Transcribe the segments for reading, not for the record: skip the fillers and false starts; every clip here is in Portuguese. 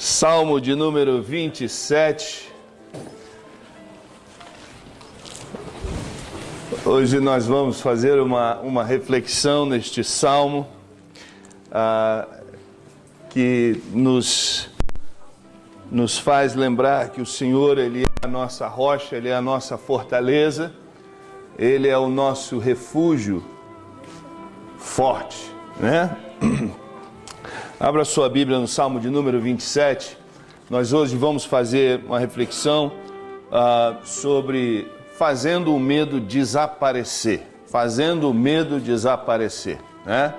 Salmo de número 27. Hoje nós vamos fazer uma reflexão neste salmo que nos faz lembrar que o Senhor, Ele é a nossa rocha, Ele é a nossa fortaleza, Ele é o nosso refúgio forte, né? Abra sua Bíblia no Salmo de número 27. Nós hoje vamos fazer uma reflexão sobre fazendo o medo desaparecer. Fazendo o medo desaparecer, né?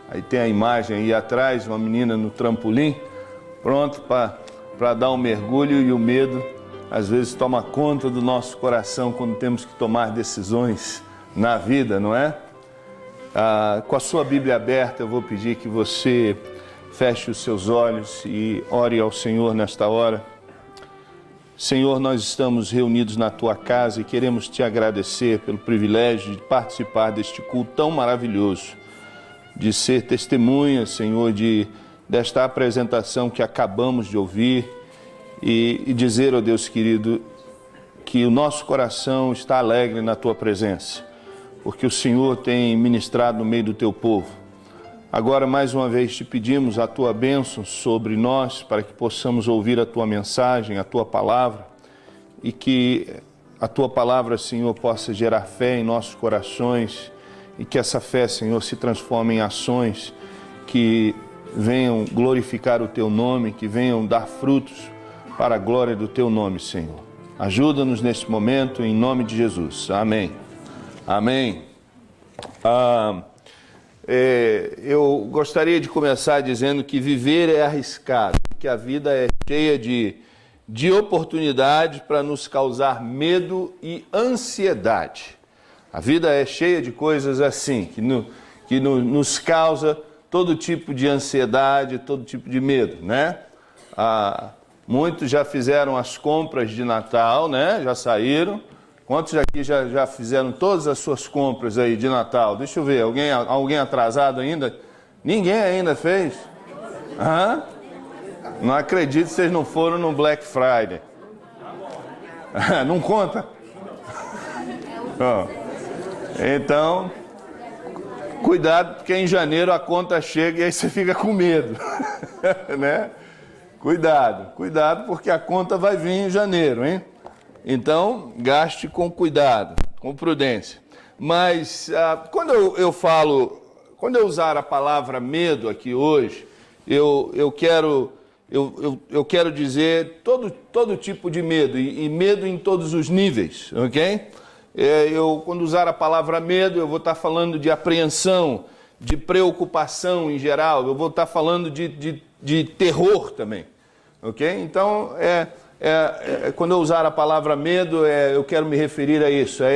Aí tem a imagem aí atrás, uma menina no trampolim, pronto para dar um mergulho, e o medo às vezes toma conta do nosso coração quando temos que tomar decisões na vida, não é? Com a sua Bíblia aberta, eu vou pedir que você feche os seus olhos e ore ao Senhor nesta hora. Senhor, nós estamos reunidos na Tua casa e queremos Te agradecer pelo privilégio de participar deste culto tão maravilhoso, de ser testemunha, Senhor, desta apresentação que acabamos de ouvir e dizer, ó Deus querido, que o nosso coração está alegre na Tua presença, porque o Senhor tem ministrado no meio do Teu povo. Agora, mais uma vez, te pedimos a Tua bênção sobre nós, para que possamos ouvir a Tua mensagem, a Tua palavra, e que a Tua palavra, Senhor, possa gerar fé em nossos corações, e que essa fé, Senhor, se transforme em ações que venham glorificar o Teu nome, que venham dar frutos para a glória do Teu nome, Senhor. Ajuda-nos neste momento, em nome de Jesus. Amém. Amém. Eu gostaria de começar dizendo que viver é arriscado, que a vida é cheia de oportunidades para nos causar medo e ansiedade. A vida é cheia de coisas assim, que nos causa todo tipo de ansiedade, todo tipo de medo, né? Muitos já fizeram as compras de Natal, né? Já saíram. Quantos aqui já fizeram todas as suas compras aí de Natal? Deixa eu ver, alguém atrasado ainda? Ninguém ainda fez? Não acredito que vocês não foram no Black Friday. Não conta? Então, cuidado, porque em janeiro a conta chega e aí você fica com medo. Né? Cuidado, porque a conta vai vir em janeiro, hein? Então, gaste com cuidado, com prudência. Mas quando eu usar a palavra medo aqui hoje, eu quero dizer todo tipo de medo, e medo em todos os níveis, ok? Quando usar a palavra medo, eu vou estar falando de apreensão, de preocupação em geral, eu vou estar falando de terror também, ok? Então, quando eu usar a palavra medo, eu quero me referir a isso, a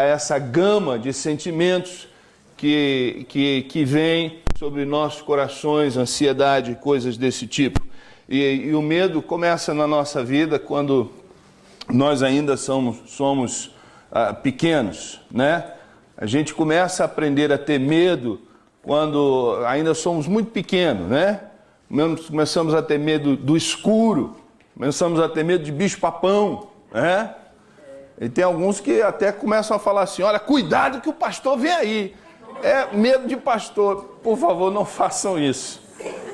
essa gama de sentimentos que vem sobre nossos corações, ansiedade, coisas desse tipo. E o medo começa na nossa vida quando nós ainda somos pequenos, né? A gente começa a aprender a ter medo quando ainda somos muito pequenos, né? Começamos a ter medo do escuro, começamos a ter medo de bicho-papão, né? E tem alguns que até começam a falar assim, olha, cuidado que o pastor vem aí. Medo de pastor. Por favor, não façam isso.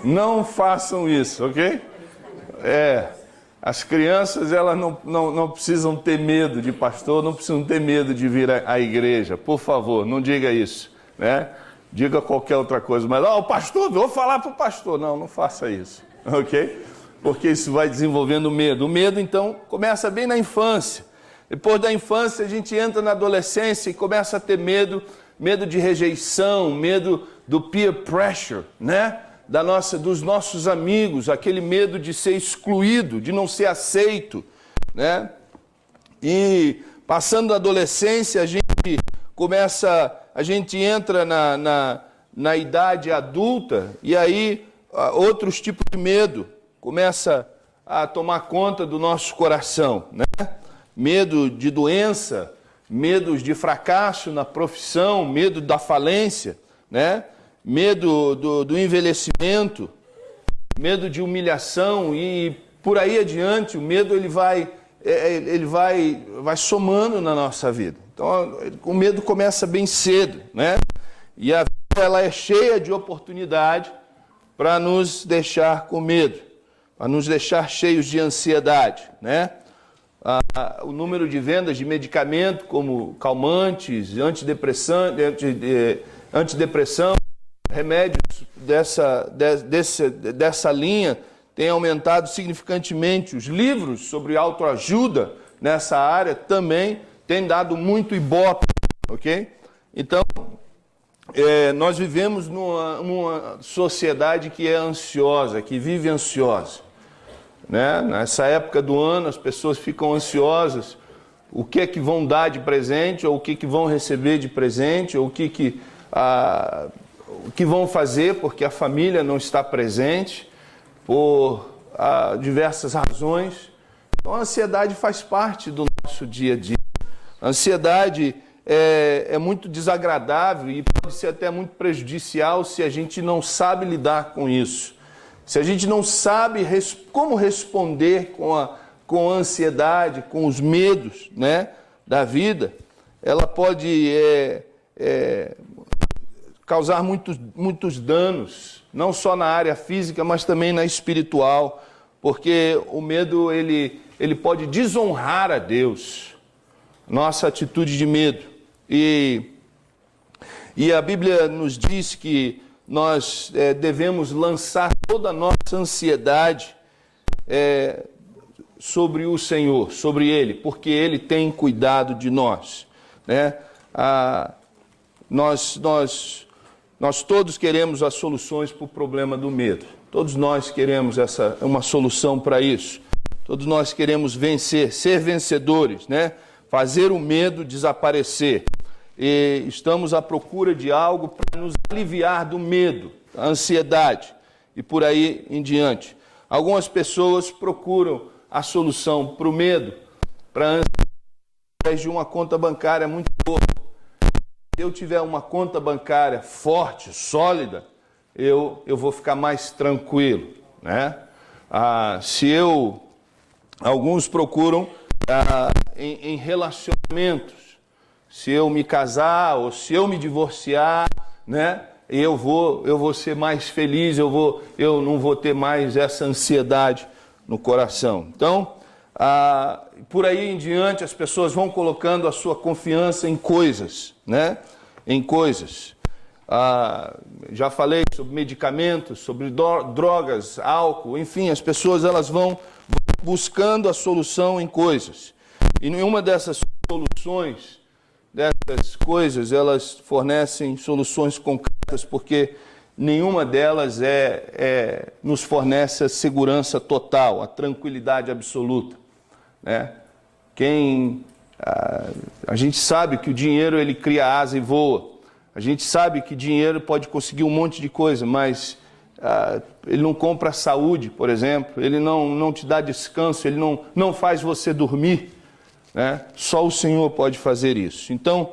Não façam isso, ok? As crianças, elas não precisam ter medo de pastor, não precisam ter medo de vir à igreja. Por favor, não diga isso, né? Diga qualquer outra coisa. Mas, o pastor, vou falar para o pastor. Não faça isso, ok? Porque isso vai desenvolvendo medo. O medo, então, começa bem na infância. Depois da infância, a gente entra na adolescência e começa a ter medo de rejeição, medo do peer pressure, né? Dos nossos amigos, aquele medo de ser excluído, de não ser aceito, né? E passando da adolescência, a gente entra na idade adulta, e aí outros tipos de medo começa a tomar conta do nosso coração, né? Medo de doença, medos de fracasso na profissão, medo da falência, né? Medo do envelhecimento, medo de humilhação e por aí adiante. O medo ele vai somando na nossa vida. Então o medo começa bem cedo, né? E a vida ela é cheia de oportunidade para nos deixar com medo, para nos deixar cheios de ansiedade, né? O número de vendas de medicamento como calmantes, antidepressão, remédios dessa linha tem aumentado significantemente. Os livros sobre autoajuda nessa área também têm dado muito ibope, ok? Então, nós vivemos numa sociedade que é ansiosa, que vive ansiosa, né? Nessa época do ano as pessoas ficam ansiosas. O que é que vão dar de presente, ou o que vão receber de presente, ou o que vão fazer porque a família não está presente, por diversas razões. Então a ansiedade faz parte do nosso dia a dia. A ansiedade é muito desagradável e pode ser até muito prejudicial se a gente não sabe lidar com isso. Se a gente não sabe como responder com a ansiedade, com os medos, né, da vida, ela pode causar muitos danos, não só na área física, mas também na espiritual, porque o medo ele pode desonrar a Deus, nossa atitude de medo. E a Bíblia nos diz que nós devemos lançar toda a nossa ansiedade sobre o Senhor, sobre Ele, porque Ele tem cuidado de nós, né? Nós todos queremos as soluções para o problema do medo. Todos nós queremos uma solução para isso. Todos nós queremos vencer, ser vencedores, né? Fazer o medo desaparecer. E estamos à procura de algo para nos aliviar do medo, da ansiedade e por aí em diante. Algumas pessoas procuram a solução para o medo, para a ansiedade, através de uma conta bancária muito boa. Se eu tiver uma conta bancária forte, sólida, eu vou ficar mais tranquilo, né? Alguns procuram em relacionamentos. Se eu me casar ou se eu me divorciar, né, eu vou ser mais feliz, eu não vou ter mais essa ansiedade no coração. Então, por aí em diante, as pessoas vão colocando a sua confiança em coisas, né? Em coisas. Já falei sobre medicamentos, sobre drogas, álcool, enfim, as pessoas elas vão buscando a solução em coisas. E nenhuma dessas soluções, dessas coisas, elas fornecem soluções concretas, porque nenhuma delas nos fornece a segurança total, a tranquilidade absoluta, né? A gente sabe que o dinheiro ele cria asa e voa. A gente sabe que dinheiro pode conseguir um monte de coisa, mas ele não compra saúde, por exemplo. Ele não te dá descanso, ele não faz você dormir, né? Só o Senhor pode fazer isso. Então,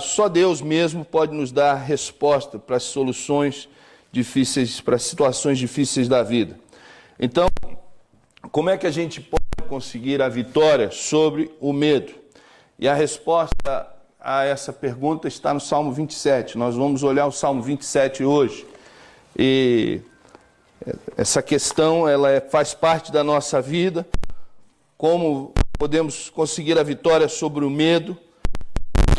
só Deus mesmo pode nos dar resposta para as soluções difíceis, para as situações difíceis da vida. Então, como é que a gente pode conseguir a vitória sobre o medo? E a resposta a essa pergunta está no Salmo 27. Nós vamos olhar o Salmo 27 hoje. E essa questão ela faz parte da nossa vida. Como podemos conseguir a vitória sobre o medo?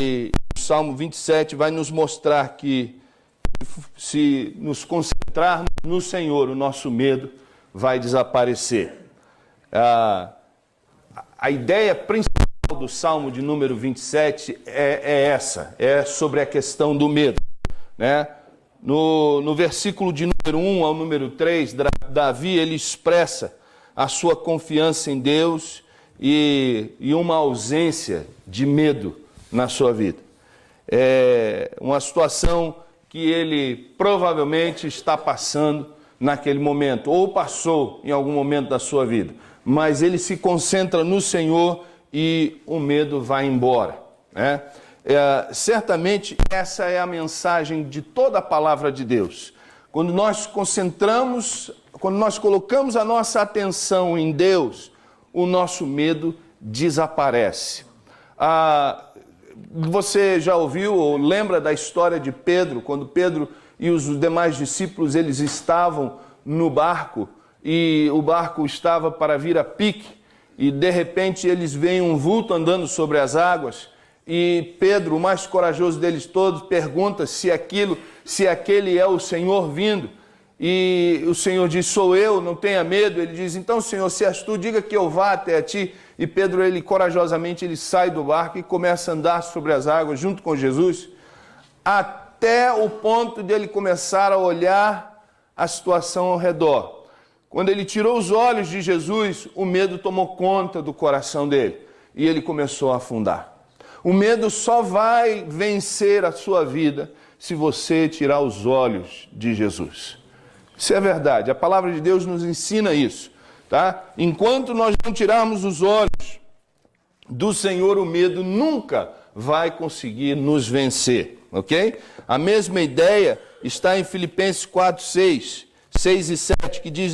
E o Salmo 27 vai nos mostrar que se nos concentrarmos no Senhor, o nosso medo vai desaparecer. A ideia principal do Salmo de número 27 é sobre a questão do medo, né? No versículo de número 1 ao número 3, Davi ele expressa a sua confiança em Deus e uma ausência de medo na sua vida. É uma situação que ele provavelmente está passando naquele momento, ou passou em algum momento da sua vida, mas ele se concentra no Senhor e o medo vai embora, né? Certamente essa é a mensagem de toda a palavra de Deus. quando nós concentramos, quando nós colocamos a nossa atenção em Deus, o nosso medo desaparece. Você já ouviu ou lembra da história de Pedro, quando Pedro e os demais discípulos, eles estavam no barco e o barco estava para vir a pique e de repente eles veem um vulto andando sobre as águas e Pedro, o mais corajoso deles todos, pergunta se aquele é o Senhor vindo. E o Senhor diz, sou eu, não tenha medo. Ele diz, então Senhor, se és tu, diga que eu vá até a ti. E Pedro, corajosamente, ele sai do barco e começa a andar sobre as águas junto com Jesus, até o ponto de ele começar a olhar a situação ao redor. Quando ele tirou os olhos de Jesus, o medo tomou conta do coração dele e ele começou a afundar. O medo só vai vencer a sua vida se você tirar os olhos de Jesus. Isso é verdade, a palavra de Deus nos ensina isso, tá? Enquanto nós não tirarmos os olhos do Senhor, o medo nunca vai conseguir nos vencer, ok? A mesma ideia está em Filipenses 4, 6 e 7, que diz,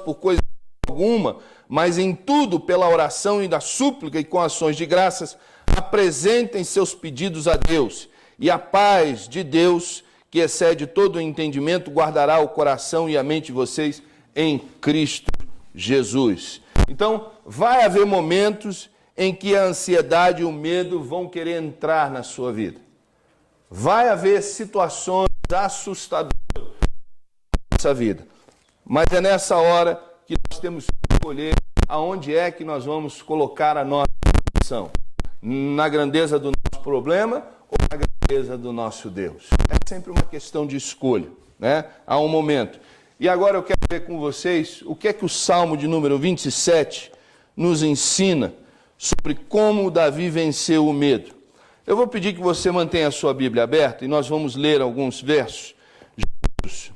por coisa alguma, mas em tudo, pela oração e da súplica e com ações de graças, apresentem seus pedidos a Deus, e a paz de Deus, que excede todo o entendimento, guardará o coração e a mente de vocês em Cristo Jesus. Então, vai haver momentos em que a ansiedade e o medo vão querer entrar na sua vida. Vai haver situações assustadoras nessa vida. Mas é nessa hora que nós temos que escolher aonde é que nós vamos colocar a nossa atenção. Na grandeza do nosso problema ou na grandeza do nosso Deus? É sempre uma questão de escolha, né? Há um momento. E agora eu quero ver com vocês o que é que o Salmo de número 27 nos ensina sobre como Davi venceu o medo. Eu vou pedir que você mantenha a sua Bíblia aberta e nós vamos ler alguns versos juntos.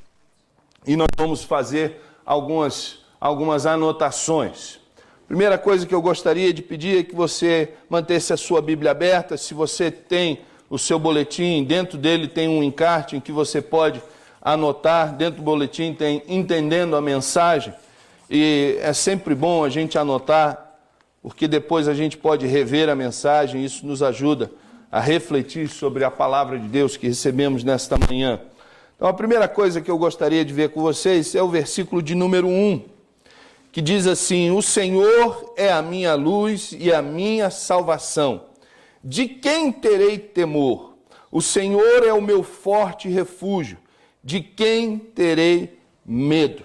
E nós vamos fazer algumas anotações. Primeira coisa que eu gostaria de pedir é que você mantesse a sua Bíblia aberta. Se você tem o seu boletim, dentro dele tem um encarte em que você pode anotar. Dentro do boletim tem Entendendo a Mensagem. E é sempre bom a gente anotar, porque depois a gente pode rever a mensagem. Isso nos ajuda a refletir sobre a palavra de Deus que recebemos nesta manhã. Então a primeira coisa que eu gostaria de ver com vocês é o versículo de número 1. Que diz assim, o Senhor é a minha luz e a minha salvação. De quem terei temor? O Senhor é o meu forte refúgio. De quem terei medo?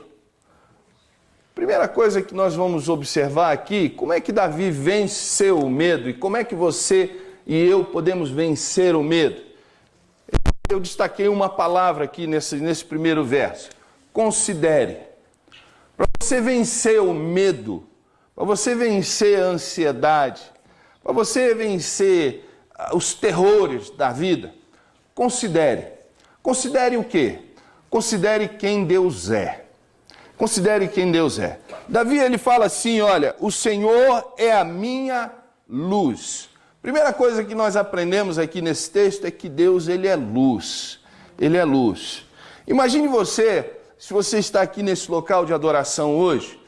Primeira coisa que nós vamos observar aqui, como é que Davi venceu o medo e como é que você e eu podemos vencer o medo? Eu destaquei uma palavra aqui nesse primeiro verso. Considere. Para você vencer o medo, para você vencer a ansiedade, para você vencer os terrores da vida, considere. Considere o quê? Considere quem Deus é. Considere quem Deus é. Davi, ele fala assim, olha, o Senhor é a minha luz. Primeira coisa que nós aprendemos aqui nesse texto é que Deus, ele é luz. Ele é luz. Imagine você, se você está aqui nesse local de adoração hoje,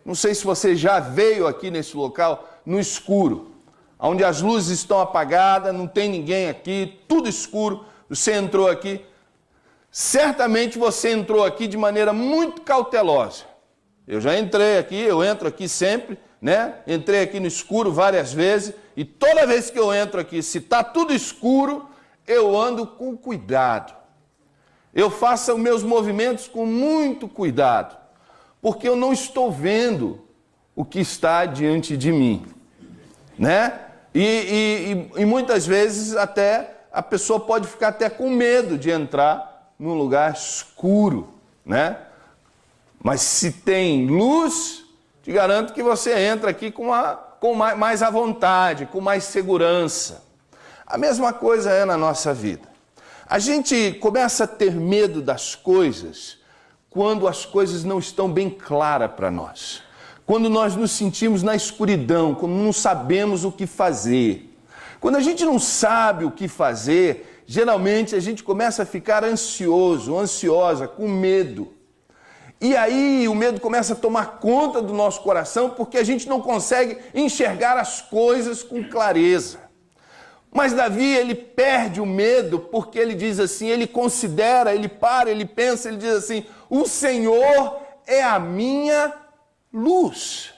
não sei se você já veio aqui nesse local no escuro, onde as luzes estão apagadas, não tem ninguém aqui, tudo escuro, você entrou aqui, certamente você entrou aqui de maneira muito cautelosa. Eu já entrei aqui, eu entro aqui sempre, né? Entrei aqui no escuro várias vezes, e toda vez que eu entro aqui, se está tudo escuro, eu ando com cuidado. Eu faço os meus movimentos com muito cuidado, porque eu não estou vendo o que está diante de mim, né? E muitas vezes até a pessoa pode ficar até com medo de entrar num lugar escuro, né? Mas se tem luz, te garanto que você entra aqui com mais à vontade, com mais segurança. A mesma coisa é na nossa vida. A gente começa a ter medo das coisas quando as coisas não estão bem claras para nós. Quando nós nos sentimos na escuridão, quando não sabemos o que fazer. Quando a gente não sabe o que fazer, geralmente a gente começa a ficar ansioso, ansiosa, com medo. E aí o medo começa a tomar conta do nosso coração porque a gente não consegue enxergar as coisas com clareza. Mas Davi, ele perde o medo porque ele diz assim, ele considera, ele para, ele pensa, ele diz assim, o Senhor é a minha luz.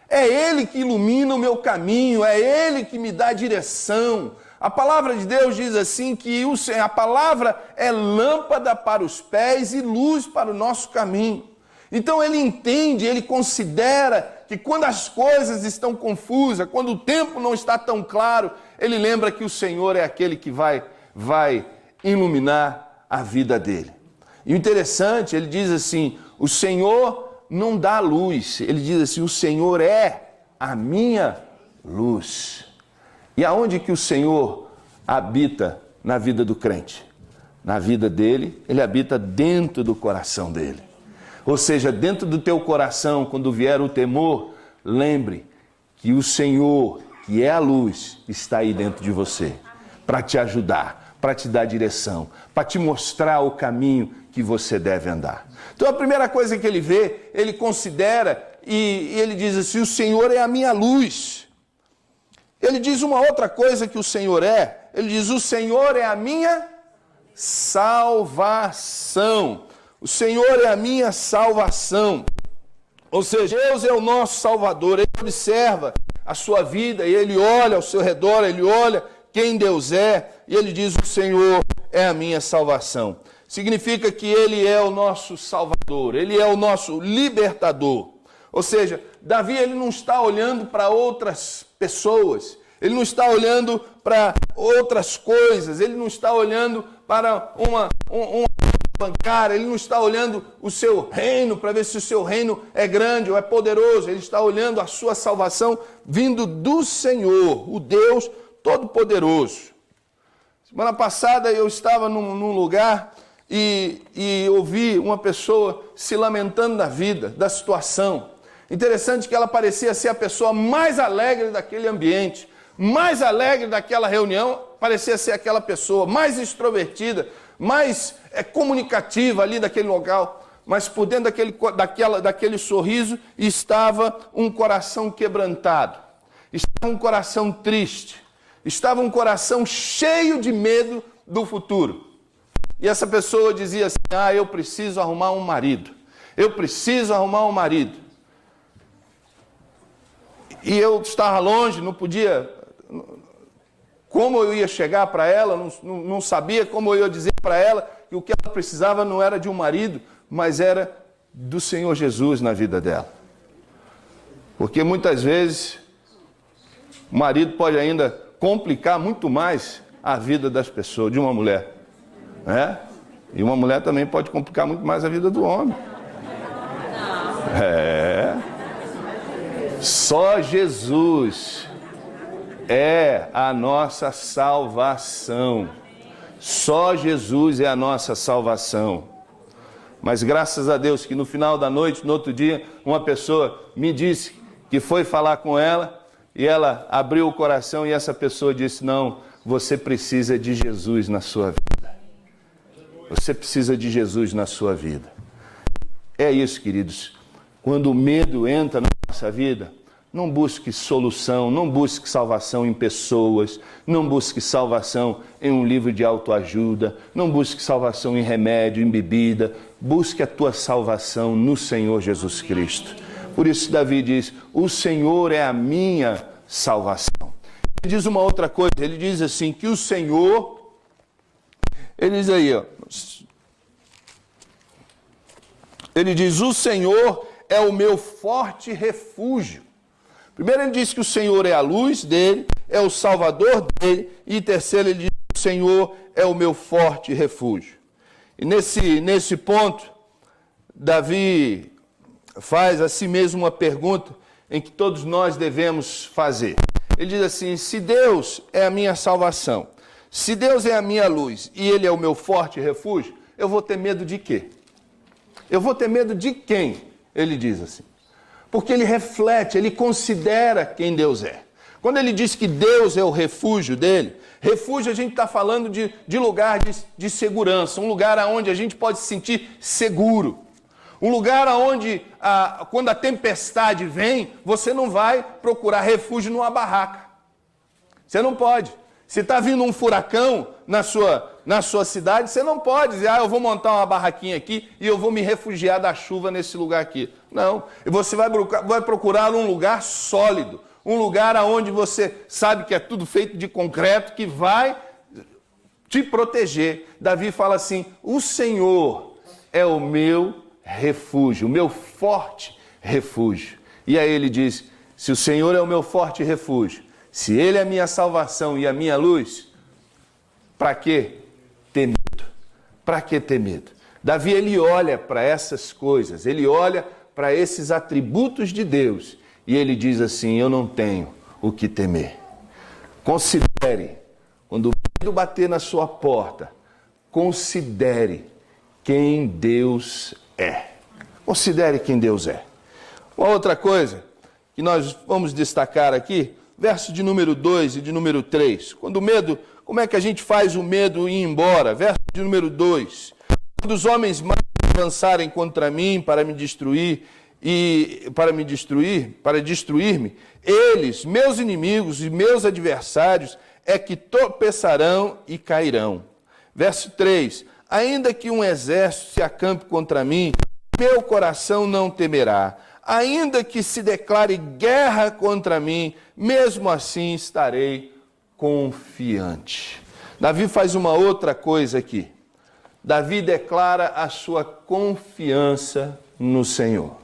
É Ele que ilumina o meu caminho, é Ele que me dá direção. A palavra de Deus diz assim que a palavra é lâmpada para os pés e luz para o nosso caminho. Então ele entende, ele considera que quando as coisas estão confusas, quando o tempo não está tão claro, ele lembra que o Senhor é aquele que vai iluminar a vida dele. E o interessante, ele diz assim, o Senhor não dá luz, ele diz assim, o Senhor é a minha luz. E aonde que o Senhor habita na vida do crente? Na vida dele, ele habita dentro do coração dele. Ou seja, dentro do teu coração, quando vier o temor, lembre que o Senhor, que é a luz, está aí dentro de você, para te ajudar, para te dar direção, para te mostrar o caminho que você deve andar. Então a primeira coisa que ele vê, ele considera e ele diz assim, o Senhor é a minha luz. Ele diz uma outra coisa que o Senhor é, ele diz, o Senhor é a minha salvação. O Senhor é a minha salvação. Ou seja, Deus é o nosso Salvador. Ele observa a sua vida e ele olha ao seu redor, ele olha quem Deus é e ele diz, o Senhor é a minha salvação. Significa que ele é o nosso Salvador, ele é o nosso libertador. Ou seja, Davi ele não está olhando para outras pessoas, ele não está olhando para outras coisas, ele não está olhando para uma bancária, ele não está olhando o seu reino para ver se o seu reino é grande ou é poderoso, ele está olhando a sua salvação vindo do Senhor, o Deus Todo-Poderoso. Semana passada eu estava num lugar e ouvi uma pessoa se lamentando da vida, da situação. Interessante que ela parecia ser a pessoa mais alegre daquele ambiente, mais alegre daquela reunião, parecia ser aquela pessoa mais extrovertida, mais comunicativa ali daquele local, mas por dentro daquele sorriso estava um coração quebrantado, estava um coração triste, estava um coração cheio de medo do futuro. E essa pessoa dizia assim, eu preciso arrumar um marido, eu preciso arrumar um marido. E eu estava longe, não podia, como eu ia chegar para ela, não sabia como eu ia dizer para ela que o que ela precisava não era de um marido, mas era do Senhor Jesus na vida dela. Porque muitas vezes o marido pode ainda complicar muito mais a vida das pessoas, de uma mulher. Né? E uma mulher também pode complicar muito mais a vida do homem. Só Jesus é a nossa salvação. Só Jesus é a nossa salvação. Mas graças a Deus que no final da noite, no outro dia, uma pessoa me disse que foi falar com ela e ela abriu o coração e essa pessoa disse, não, você precisa de Jesus na sua vida. Você precisa de Jesus na sua vida. É isso, queridos. Quando o medo entra na nossa vida, não busque solução, não busque salvação em pessoas, não busque salvação em um livro de autoajuda, não busque salvação em remédio, em bebida. Busque a tua salvação no Senhor Jesus Cristo. Por isso Davi diz, o Senhor é a minha salvação. Ele diz uma outra coisa, ele diz assim, que o Senhor, ele diz aí, ele diz, o Senhor é o meu forte refúgio. Primeiro ele diz que o Senhor é a luz dele, é o salvador dele, e terceiro ele diz que o Senhor é o meu forte refúgio. E nesse ponto, Davi faz a si mesmo uma pergunta em que todos nós devemos fazer. Ele diz assim, se Deus é a minha salvação, se Deus é a minha luz e Ele é o meu forte refúgio, eu vou ter medo de quê? Eu vou ter medo de quem? Ele diz assim. Porque ele reflete, ele considera quem Deus é. Quando ele diz que Deus é o refúgio dele, refúgio a gente está falando de lugar de segurança, um lugar onde a gente pode se sentir seguro. Um lugar onde, quando a tempestade vem, você não vai procurar refúgio numa barraca. Você não pode. Se está vindo um furacão na sua cidade, você não pode dizer, eu vou montar uma barraquinha aqui e eu vou me refugiar da chuva nesse lugar aqui. Não. Você vai procurar um lugar sólido. Um lugar onde você sabe que é tudo feito de concreto, que vai te proteger. Davi fala assim, o Senhor é o meu refúgio, o meu forte refúgio. E aí ele diz, se o Senhor é o meu forte refúgio, se Ele é a minha salvação e a minha luz, para que ter medo? Para que ter medo? Davi, ele olha para essas coisas, ele olha para esses atributos de Deus, e ele diz assim, eu não tenho o que temer. Considere, quando o medo bater na sua porta, considere quem Deus é. Considere quem Deus é. Uma outra coisa que nós vamos destacar aqui, verso de número 2 e de número 3. Quando o medo, como é que a gente faz o medo ir embora? Verso de número 2. Quando os homens mais avançarem contra mim para me destruir, para destruir-me, eles, meus inimigos e meus adversários, é que tropeçarão e cairão. Verso 3. Ainda que um exército se acampe contra mim, meu coração não temerá. Ainda que se declare guerra contra mim, mesmo assim estarei confiante. Davi faz uma outra coisa aqui. Davi declara a sua confiança no Senhor.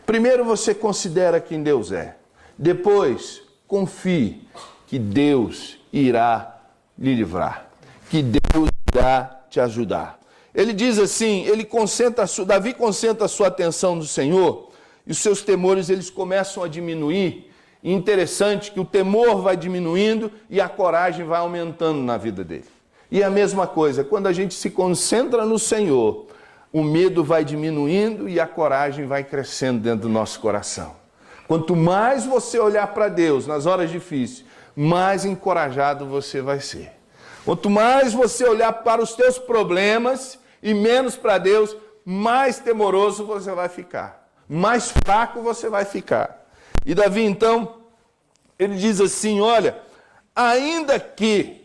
Primeiro você considera quem Deus é. Depois, confie que Deus irá lhe livrar. Que Deus irá te ajudar. Ele diz assim, Davi concentra a sua atenção no Senhor e os seus temores eles começam a diminuir. E interessante que o temor vai diminuindo e a coragem vai aumentando na vida dele. E a mesma coisa, quando a gente se concentra no Senhor, o medo vai diminuindo e a coragem vai crescendo dentro do nosso coração. Quanto mais você olhar para Deus nas horas difíceis, mais encorajado você vai ser. Quanto mais você olhar para os teus problemas e menos para Deus, mais temoroso você vai ficar. Mais fraco você vai ficar. E Davi, então, ele diz assim, olha, ainda que...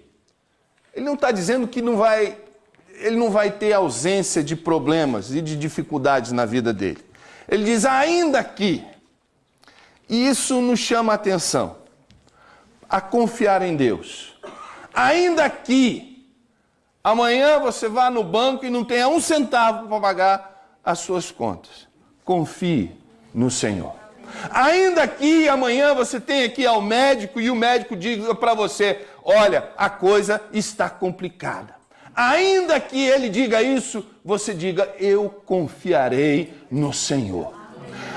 Ele não está dizendo que ele não vai ter ausência de problemas e de dificuldades na vida dele. Ele diz, ainda que... E isso nos chama a atenção, a confiar em Deus. Ainda que amanhã você vá no banco e não tenha um centavo para pagar as suas contas. Confie no Senhor. Ainda que amanhã você tenha que ir ao médico e o médico diga para você, olha, a coisa está complicada. Ainda que ele diga isso, você diga, eu confiarei no Senhor.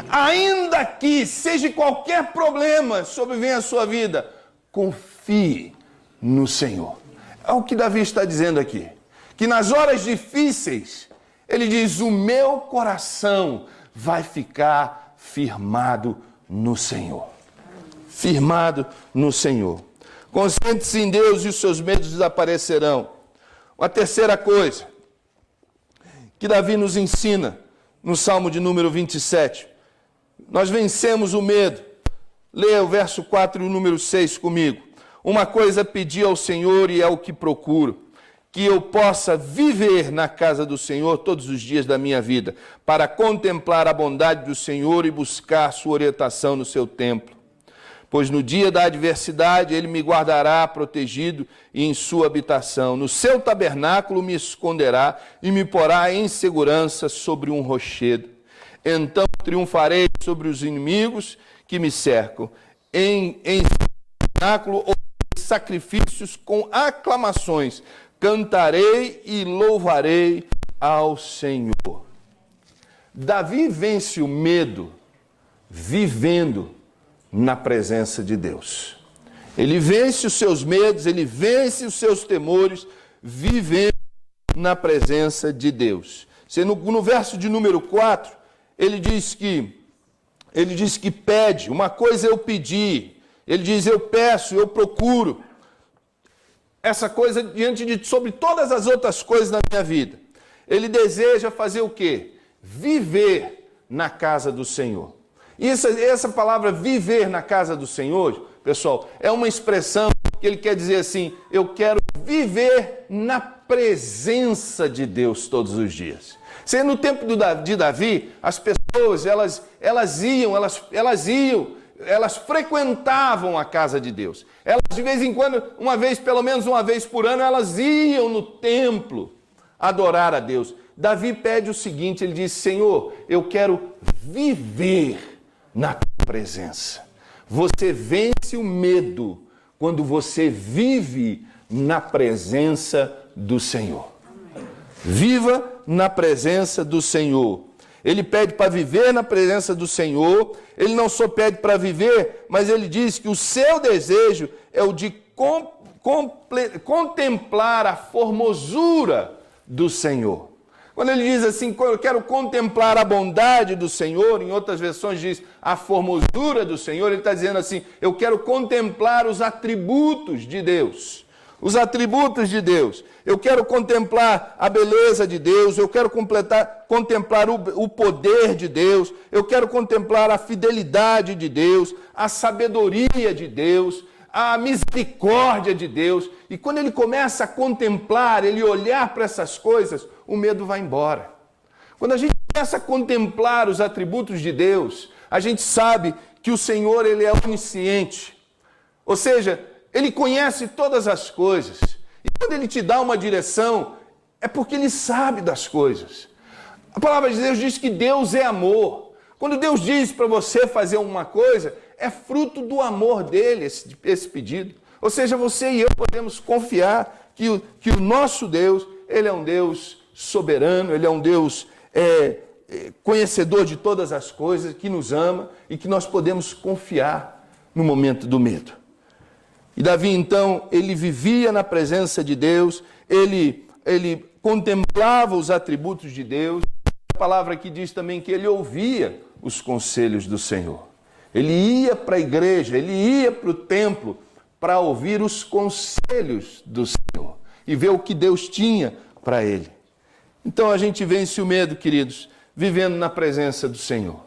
Ainda que seja qualquer problema sobrevenha à sua vida, confie no Senhor. É o que Davi está dizendo aqui. Que nas horas difíceis, ele diz, o meu coração vai ficar firmado no Senhor. Firmado no Senhor. Concentre-se em Deus e os seus medos desaparecerão. Uma terceira coisa que Davi nos ensina no Salmo de número 27. Nós vencemos o medo. Leia o verso 4 e o número 6 comigo. Uma coisa pedi ao Senhor e é o que procuro, que eu possa viver na casa do Senhor todos os dias da minha vida, para contemplar a bondade do Senhor e buscar sua orientação no seu templo. Pois no dia da adversidade ele me guardará protegido e em sua habitação. No seu tabernáculo me esconderá e me porá em segurança sobre um rochedo. Então triunfarei sobre os inimigos que me cercam. Em tabernáculo ou sacrifícios com aclamações. Cantarei e louvarei ao Senhor. Davi vence o medo vivendo na presença de Deus. Ele vence os seus medos, ele vence os seus temores, vivendo na presença de Deus. No verso de número 4, ele diz que pede, uma coisa eu pedi, Ele diz, eu peço, eu procuro essa coisa sobre todas as outras coisas na minha vida. Ele deseja fazer o quê? Viver na casa do Senhor. Essa palavra viver na casa do Senhor, pessoal, é uma expressão que ele quer dizer assim, eu quero viver na presença de Deus todos os dias. No tempo de Davi, as pessoas, elas frequentavam a casa de Deus. Elas, de vez em quando, pelo menos uma vez por ano, elas iam no templo adorar a Deus. Davi pede o seguinte, ele diz, Senhor, eu quero viver na tua presença. Você vence o medo quando você vive na presença do Senhor. Viva na presença do Senhor. Ele pede para viver na presença do Senhor. Ele não só pede para viver, mas ele diz que o seu desejo é o de contemplar a formosura do Senhor. Quando ele diz assim, eu quero contemplar a bondade do Senhor, em outras versões diz a formosura do Senhor, ele está dizendo assim, eu quero contemplar os atributos de Deus. Os atributos de Deus. Eu quero contemplar a beleza de Deus, eu quero contemplar o poder de Deus, eu quero contemplar a fidelidade de Deus, a sabedoria de Deus, a misericórdia de Deus. E quando ele começa a contemplar, ele olhar para essas coisas, o medo vai embora. Quando a gente começa a contemplar os atributos de Deus, a gente sabe que o Senhor, ele é onisciente. Ou seja, ele conhece todas as coisas. E quando ele te dá uma direção, é porque ele sabe das coisas. A palavra de Deus diz que Deus é amor. Quando Deus diz para você fazer uma coisa, é fruto do amor dele, esse pedido. Ou seja, você e eu podemos confiar que o nosso Deus, ele é um Deus soberano, ele é um Deus conhecedor de todas as coisas, que nos ama e que nós podemos confiar no momento do medo. E Davi, então, ele vivia na presença de Deus, ele contemplava os atributos de Deus. A palavra aqui diz também que ele ouvia os conselhos do Senhor. Ele ia para a igreja, ele ia para o templo para ouvir os conselhos do Senhor e ver o que Deus tinha para ele. Então a gente vence o medo, queridos, vivendo na presença do Senhor,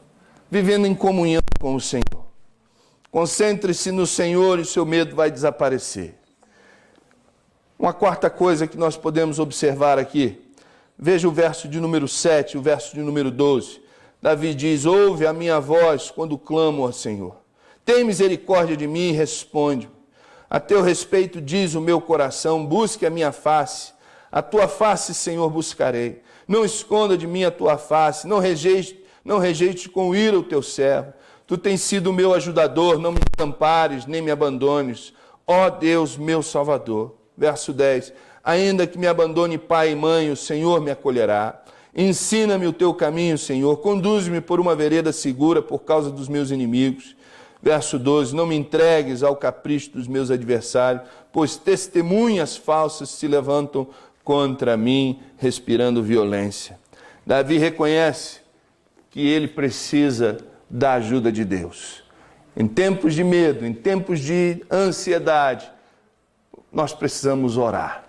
vivendo em comunhão com o Senhor. Concentre-se no Senhor e o seu medo vai desaparecer. Uma quarta coisa que nós podemos observar aqui, veja o verso de número 7, o verso de número 12. Davi diz, ouve a minha voz quando clamo ao Senhor. Tem misericórdia de mim e responde. A teu respeito diz o meu coração, busque a minha face. A tua face, Senhor, buscarei. Não esconda de mim a tua face, não rejeite com ira o teu servo. Tu tens sido o meu ajudador, não me desampares, nem me abandones. Ó Deus, meu Salvador. Verso 10. Ainda que me abandone pai e mãe, o Senhor me acolherá. Ensina-me o teu caminho, Senhor. Conduz-me por uma vereda segura por causa dos meus inimigos. Verso 12. Não me entregues ao capricho dos meus adversários, pois testemunhas falsas se levantam contra mim, respirando violência. Davi reconhece que ele precisa da ajuda de Deus. Em tempos de medo, em tempos de ansiedade, nós precisamos orar.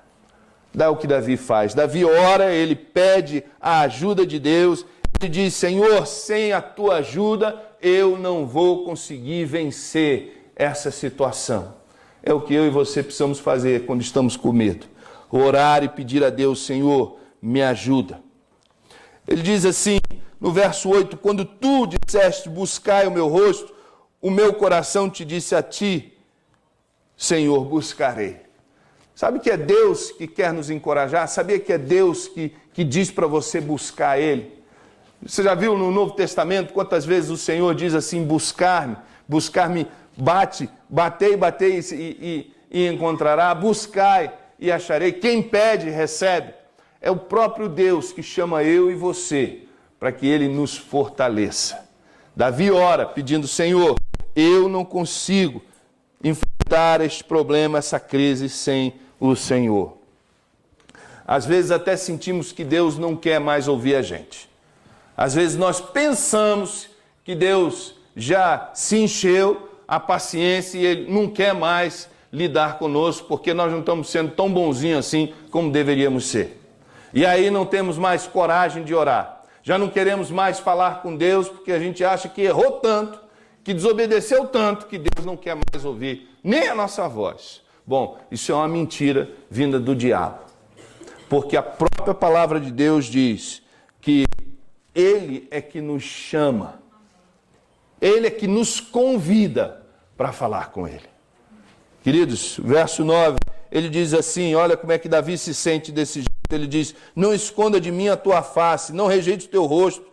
Dá o que Davi faz. Davi ora, ele pede a ajuda de Deus. Ele diz, Senhor, sem a tua ajuda, eu não vou conseguir vencer essa situação. É o que eu e você precisamos fazer quando estamos com medo. Orar e pedir a Deus, Senhor, me ajuda. Ele diz assim, no verso 8, quando tu disseste, buscai o meu rosto, o meu coração te disse a ti, Senhor, buscarei. Sabe que é Deus que quer nos encorajar? Sabia que é Deus que diz para você buscar Ele? Você já viu no Novo Testamento quantas vezes o Senhor diz assim, buscar-me, batei e encontrará, buscai e acharei. Quem pede, recebe. É o próprio Deus que chama eu e você para que Ele nos fortaleça. Davi ora pedindo, Senhor, eu não consigo enfrentar este problema, essa crise sem o Senhor. Às vezes até sentimos que Deus não quer mais ouvir a gente. Às vezes nós pensamos que Deus já se encheu, a paciência e Ele não quer mais lidar conosco, porque nós não estamos sendo tão bonzinhos assim como deveríamos ser. E aí não temos mais coragem de orar. Já não queremos mais falar com Deus, porque a gente acha que errou tanto, que desobedeceu tanto, que Deus não quer mais ouvir nem a nossa voz. Bom, isso é uma mentira vinda do diabo. Porque a própria palavra de Deus diz que Ele é que nos chama. Ele é que nos convida para falar com Ele. Queridos, verso 9, ele diz assim, olha como é que Davi se sente desse jeito. Ele diz, não esconda de mim a tua face, não rejeite o teu rosto,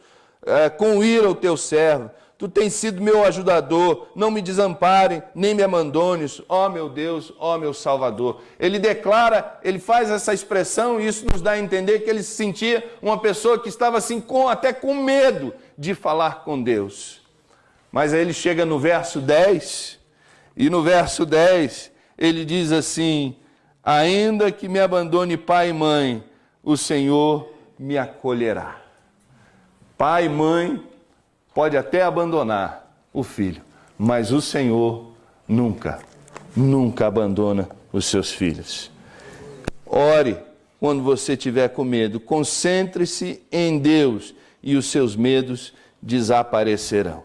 com ira o teu servo. Tu tens sido meu ajudador, não me desamparem, nem me abandones, ó meu Deus, ó meu Salvador. Ele declara, ele faz essa expressão e isso nos dá a entender que ele se sentia uma pessoa que estava assim, até com medo de falar com Deus. Mas aí ele chega no verso 10, e no verso 10 ele diz assim, ainda que me abandone pai e mãe, o Senhor me acolherá. Pai e mãe pode até abandonar o filho, mas o Senhor nunca abandona os seus filhos. Ore quando você tiver com medo, concentre-se em Deus e os seus medos desaparecerão.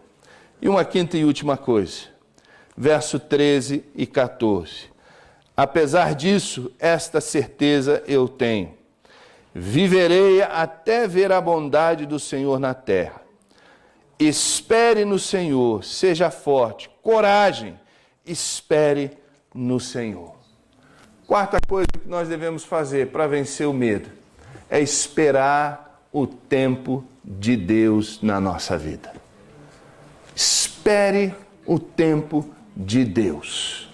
E uma quinta e última coisa, verso 13 e 14. Apesar disso, esta certeza eu tenho. Viverei até ver a bondade do Senhor na terra. Espere no Senhor, seja forte, coragem, espere no Senhor. Quarta coisa que nós devemos fazer para vencer o medo é esperar o tempo de Deus na nossa vida. Espere o tempo de Deus.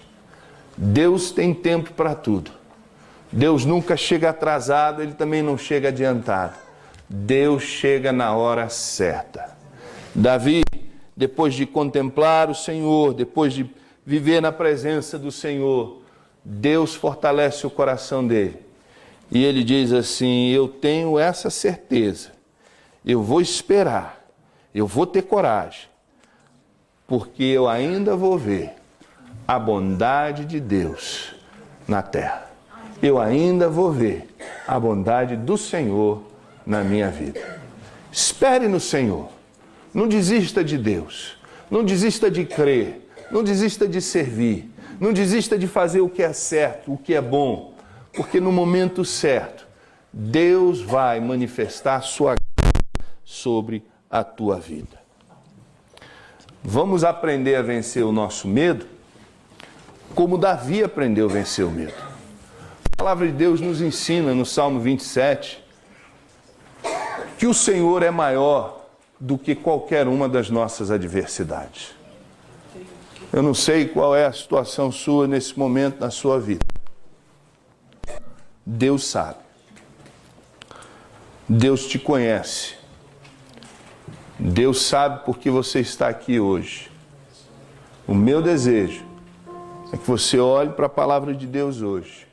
Deus tem tempo para tudo. Deus nunca chega atrasado, Ele também não chega adiantado. Deus chega na hora certa. Davi, depois de contemplar o Senhor, depois de viver na presença do Senhor, Deus fortalece o coração dele. E ele diz assim, eu tenho essa certeza, eu vou esperar, eu vou ter coragem, porque eu ainda vou ver a bondade de Deus na terra. Eu ainda vou ver a bondade do Senhor na minha vida. Espere no Senhor. Não desista de Deus. Não desista de crer. Não desista de servir. Não desista de fazer o que é certo, o que é bom. Porque no momento certo, Deus vai manifestar a sua graça sobre a tua vida. Vamos aprender a vencer o nosso medo como Davi aprendeu a vencer o medo. A palavra de Deus nos ensina no Salmo 27 que o Senhor é maior do que qualquer uma das nossas adversidades. Eu não sei qual é a situação sua nesse momento na sua vida. Deus sabe. Deus te conhece. Deus sabe por que você está aqui hoje. O meu desejo é que você olhe para a palavra de Deus hoje.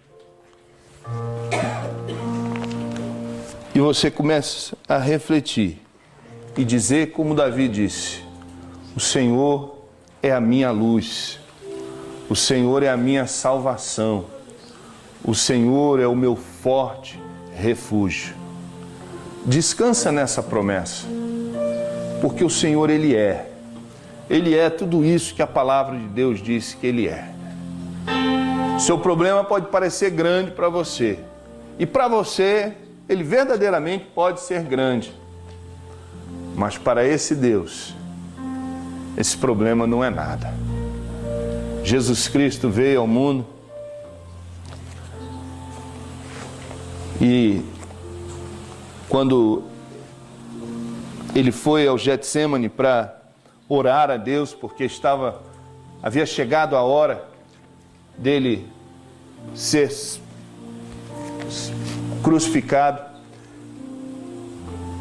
E você começa a refletir e dizer como Davi disse, o Senhor é a minha luz, o Senhor é a minha salvação, o Senhor é o meu forte refúgio. Descansa nessa promessa, porque o Senhor Ele é tudo isso que a palavra de Deus disse que Ele é. Seu problema pode parecer grande para você. E para você, ele verdadeiramente pode ser grande. Mas para esse Deus, esse problema não é nada. Jesus Cristo veio ao mundo e quando ele foi ao Getsemane para orar a Deus, porque havia chegado a hora dele ser crucificado,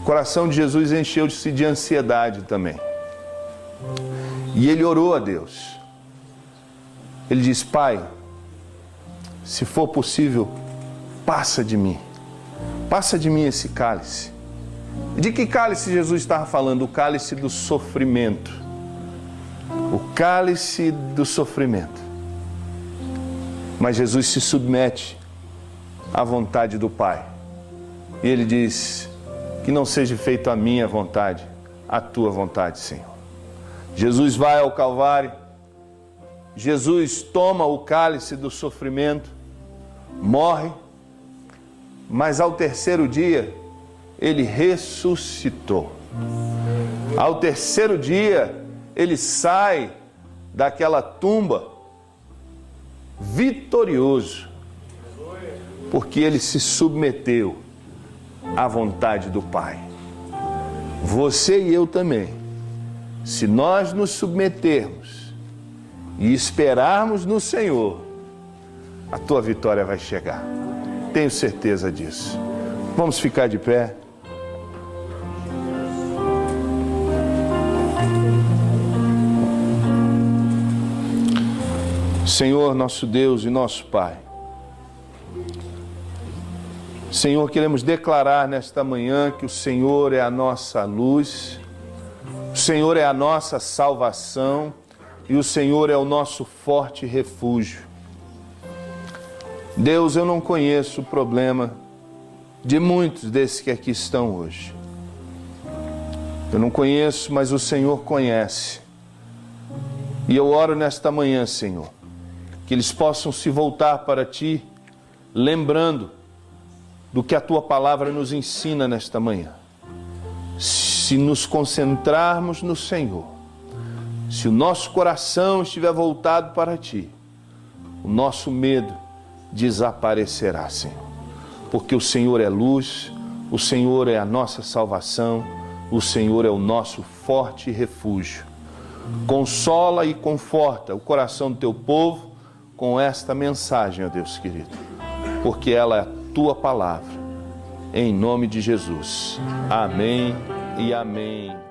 o coração de Jesus encheu-se de ansiedade também. E ele orou a Deus. Ele disse, Pai, se for possível, passa de mim esse cálice. De que cálice Jesus estava falando? O cálice do sofrimento. o cálice do sofrimento. Mas Jesus se submete à vontade do Pai. E ele diz: que não seja feita a minha vontade, a tua vontade, Senhor. Jesus vai ao Calvário, Jesus toma o cálice do sofrimento, morre, mas ao terceiro dia, ele ressuscitou. Ao terceiro dia, ele sai daquela tumba vitorioso, porque ele se submeteu à vontade do Pai. Você e eu também, se nós nos submetermos e esperarmos no Senhor, a tua vitória vai chegar. Tenho certeza disso. Vamos ficar de pé. Senhor, nosso Deus e nosso Pai, Senhor, queremos declarar nesta manhã que o Senhor é a nossa luz, o Senhor é a nossa salvação e o Senhor é o nosso forte refúgio. Deus, eu não conheço o problema de muitos desses que aqui estão hoje. Eu não conheço, mas o Senhor conhece. E eu oro nesta manhã, Senhor, que eles possam se voltar para Ti, lembrando do que a Tua palavra nos ensina nesta manhã. Se nos concentrarmos no Senhor, se o nosso coração estiver voltado para Ti, o nosso medo desaparecerá, Senhor. Porque o Senhor é luz, o Senhor é a nossa salvação, o Senhor é o nosso forte refúgio. Consola e conforta o coração do Teu povo com esta mensagem, ó Deus querido, porque ela é a Tua palavra. Em nome de Jesus. Amém e amém.